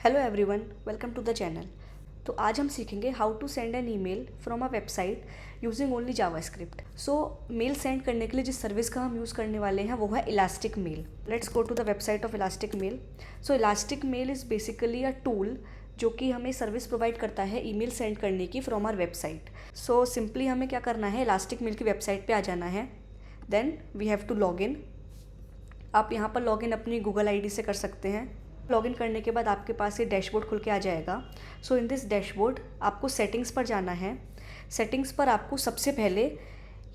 Hello everyone, welcome to the channel. तो आज हम सीखेंगे how to send an email from a website using only JavaScript. So mail send करने के लिए जिस सर्विस का हम यूज़ करने वाले हैं वो है Elastic Mail. Let's go to the website of Elastic Mail. So Elastic Mail is basically a tool जो कि हमें सर्विस प्रोवाइड करता है ईमेल सेंड करने की from our website. So simply हमें क्या करना है, इलास्टिक मेल की वेबसाइट पे आ जाना है। Then we have to log in. आप यहाँ पर लॉग इन अपनी गूगल आईडी से कर सकते हैं। लॉगिन करने के बाद आपके पास ये डैशबोर्ड खुल के आ जाएगा। सो इन दिस डैशबोर्ड आपको सेटिंग्स पर जाना है। सेटिंग्स पर आपको सबसे पहले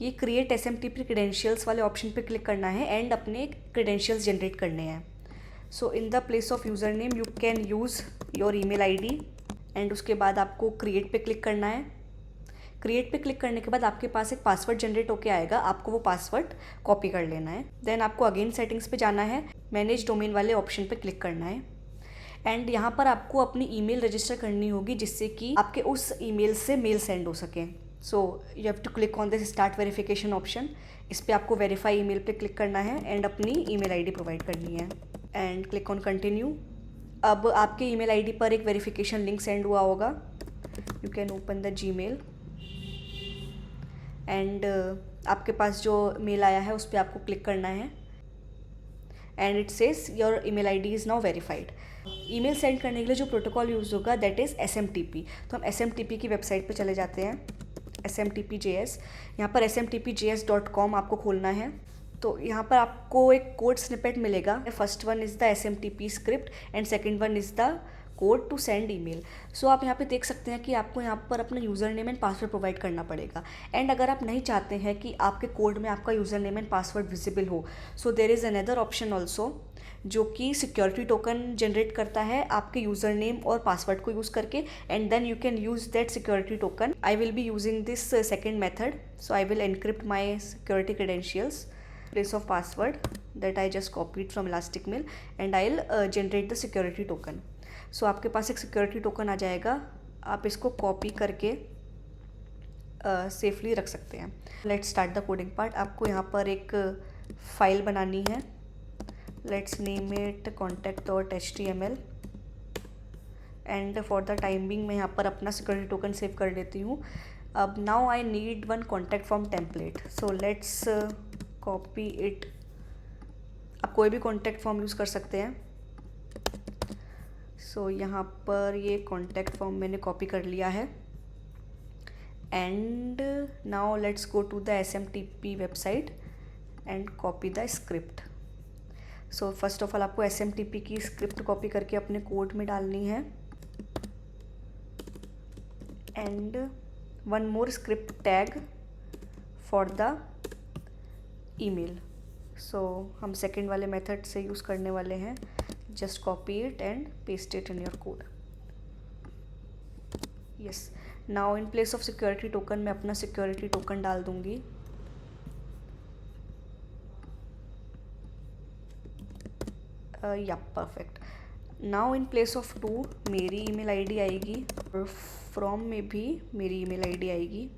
ये क्रिएट SMTP क्रेडेंशियल्स वाले ऑप्शन पे क्लिक करना है एंड अपने क्रेडेंशियल्स जनरेट करने हैं। So in the place of user name you can use your email ID and उसके बाद आपको क्रिएट पे क्लिक करना है। क्रिएट पे क्लिक करने के बाद आपके पास एक पासवर्ड जनरेट होके आएगा, आपको वो पासवर्ड कॉपी कर लेना है। देन आपको अगेन सेटिंग्स पे जाना है, मैनेज डोमेन वाले ऑप्शन पे क्लिक करना है एंड यहाँ पर आपको अपनी ईमेल रजिस्टर करनी होगी जिससे कि आपके उस ईमेल से मेल सेंड हो सके। So you have to click on this start verification option. इस पर आपको वेरीफाई ईमेल पे क्लिक करना है एंड अपनी ईमेल आईडी प्रोवाइड करनी है एंड क्लिक ऑन कंटिन्यू। अब आपके ईमेल आईडी पर एक वेरिफिकेशन लिंक सेंड हुआ होगा। You can open the Gmail and आपके पास जो मेल आया है उस पर आपको क्लिक करना है and it says your email ID is now verified. Email send करने के लिए जो प्रोटोकॉल यूज़ होगा दैट इज़ SMTP। तो हम SMTP की वेबसाइट पे चले जाते हैं, SMTP.js। यहाँ पर smtpjs.com आपको खोलना है। तो यहाँ पर आपको एक कोड स्निपेट मिलेगा। First one is the SMTP script and second one is the code to send email. So आप यहाँ पे देख सकते हैं कि आपको यहाँ पर अपना user name and password provide करना पड़ेगा। एंड अगर आप नहीं चाहते हैं कि आपके कोड में आपका user name and password visible हो, so there is another option also जो कि सिक्योरिटी टोकन जनरेट करता है आपके यूज़र नेम और पासवर्ड को यूज़ करके and then you can use that security token. I will be using this second method. So I will encrypt my security credentials place of password that I just copied from Elastic Mail and I'll generate the security token. So आपके पास एक security token आ जाएगा, आप इसको copy करके safely रख सकते हैं। Let's start the coding part. आपको यहाँ पर एक फाइल बनानी है। Let's name it contact.html and for the time being मैं यहाँ पर अपना सिक्योरिटी टोकन सेव कर लेती हूँ। अब now I need one contact form template. So let's copy it. आप कोई भी कॉन्टैक्ट फॉर्म यूज़ कर सकते हैं। सो यहाँ पर ये कॉन्टैक्ट फॉर्म मैंने कॉपी कर लिया है and now let's go to the SMTP website and copy the script. So first of all आपको SMTP की स्क्रिप्ट कॉपी करके अपने कोड में डालनी है and one more script tag for the email. So हम सेकेंड वाले मेथड से यूज़ करने वाले हैं। Just copy it and paste it in your code. Yes, now in place of security token मैं अपना सिक्योरिटी टोकन डाल दूंगी। या perfect. Now in place of to मेरी ईमेल आईडी आएगी और फ्रॉम में भी मेरी ईमेल आईडी आएगी।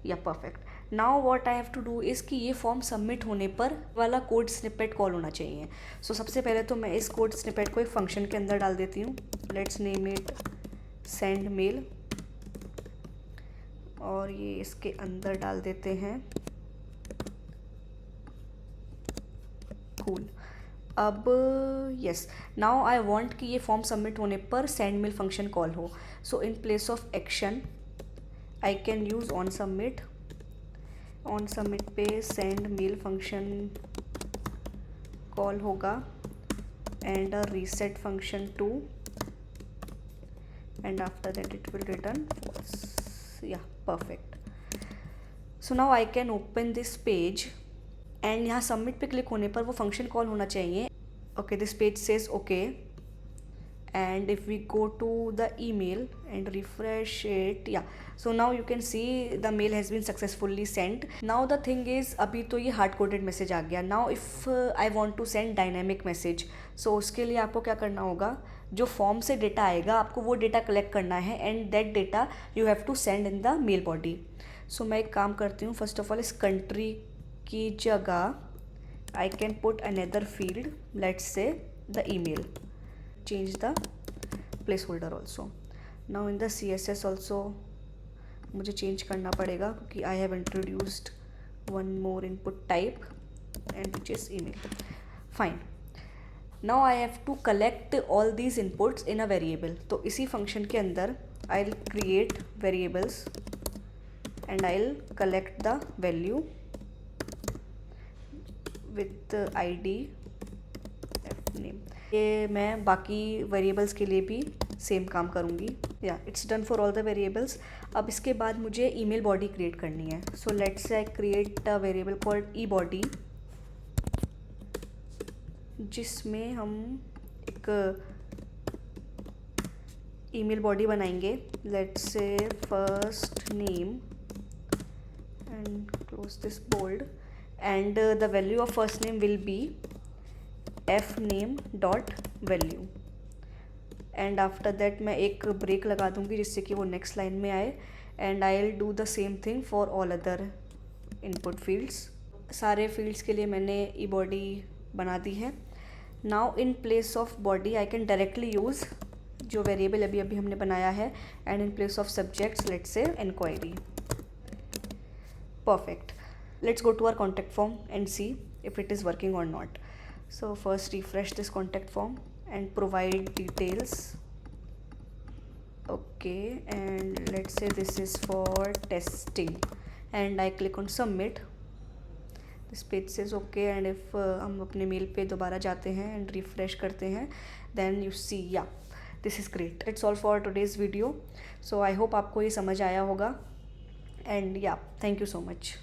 या perfect. Now what I have to do is कि ये फॉर्म सबमिट होने पर वाला कोड स्निपेट कॉल होना चाहिए। सो सबसे पहले तो मैं इस कोड स्निपेट को एक फंक्शन के अंदर डाल देती हूँ। Let's name it send mail और ये इसके अंदर डाल देते हैं कूल। अब यस, नाउ आई वांट कि ये फॉर्म सबमिट होने पर सेंड मेल फंक्शन कॉल हो। So in place of action I can use on submit. On submit पे सेंड मेल फंक्शन कॉल होगा and a reset function too and after that it will return false. Yeah perfect. So now I can open this page and यहाँ submit पे click होने पर वो function call होना चाहिए। Okay, this page says okay and if we go to the email and refresh it, yeah, so now you can see the mail has been successfully sent. Now the thing is अभी तो ये hard coded message आ गया। now if I want to send dynamic message, so उसके लिए आपको क्या करना होगा, जो फॉर्म से डेटा आएगा आपको वो डेटा कलेक्ट करना है and that data you have to send in the mail body. So मैं एक काम करती हूँ, फर्स्ट ऑफ ऑल इस कंट्री की जगह I can put another field, let's say the email. change the placeholder also. Now in the CSS also मुझे change करना पड़ेगा क्योंकि I have introduced one more input type and which is email. Fine. Now I have to collect all these inputs in a variable. तो इसी function के अंदर I'll create variables and I'll collect the value with ID name. ये मैं बाकी variables के लिए भी सेम काम करूँगी. या it's done for all the variables. अब इसके बाद मुझे ईमेल बॉडी क्रिएट करनी है. So let's say I create a variable called E body, जिसमें हम एक ईमेल बॉडी बनाएंगे. Let's say first name and close this bold and the value of first name will be fname dot value and after that मैं एक break लगा दूँगी जिससे कि वो नेक्स्ट लाइन में आए. and I'll do the same thing for all other input fields. सारे fields के लिए मैंने ई बॉडी बना दी है. now in place of body I can directly use जो वेरिएबल अभी अभी हमने बनाया है and in place of subjects let's say enquiry. perfect. Let's go to our contact form and see if it is working or not. So first refresh this contact form and provide details. Okay, and let's say this is for testing and I click on submit. This page says okay, and if हम अपने mail पे दोबारा जाते हैं and refresh करते हैं then you see yeah this is great. That's all for today's video. So I hope आपको ये समझ आया होगा and yeah, thank you so much.